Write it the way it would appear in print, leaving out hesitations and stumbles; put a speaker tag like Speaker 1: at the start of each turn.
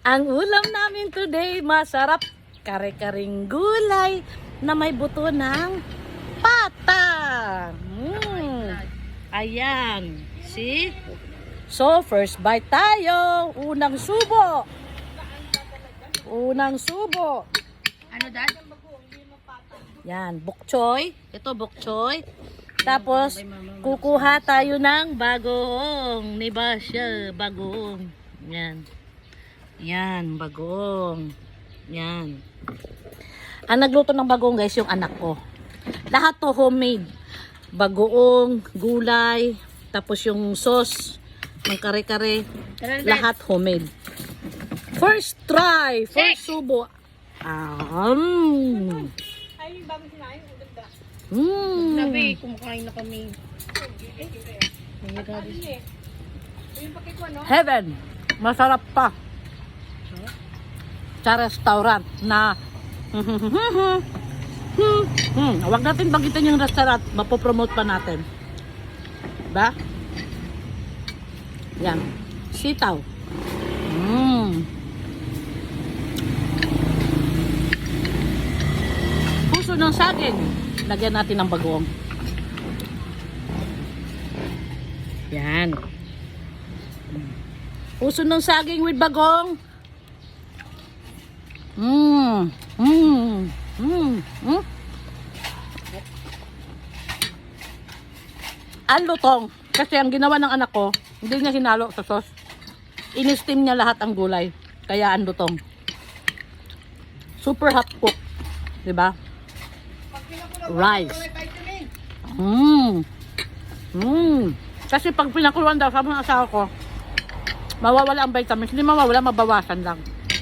Speaker 1: Ang ulam namin today, masarap. Kare-karing gulay na may buto ng pata. Ayan. See? So, first bite tayo. Unang subo. Unang subo.
Speaker 2: Ano, Dad?
Speaker 1: Yan, bok choy. Ito, bok choy. Tapos, kukuha tayo ng bagong. Diba siya? Bagong. Yan. Yan, bagong. Yan. Ang nagluto ng bagong, guys, yung anak ko. Lahat to homemade. Bagoong, gulay, tapos yung sauce ng kare-kare. Lahat homemade. First try, first subo.
Speaker 2: Sabi, kumakain na kami.
Speaker 1: Heaven. Masarap pa. Sa restaurant na wag natin bagitin yung restaurant, mapopromote pa natin. Ba? Yan. Sitaw. Puso ng saging. Lagyan natin ng bagoong. Yan. Puso ng saging with bagong. Ang lutong. Kasi ang ginawa ng anak ko, hindi niya hinalo sa sauce. In-steam niya lahat ang gulay. Kaya ang lutong. Super hot cook. Diba? Rice. Kasi pag pinakuluan daw, sabi ng asawa ko, mawawala ang vitamins. Hindi mawawala, mabawasan lang.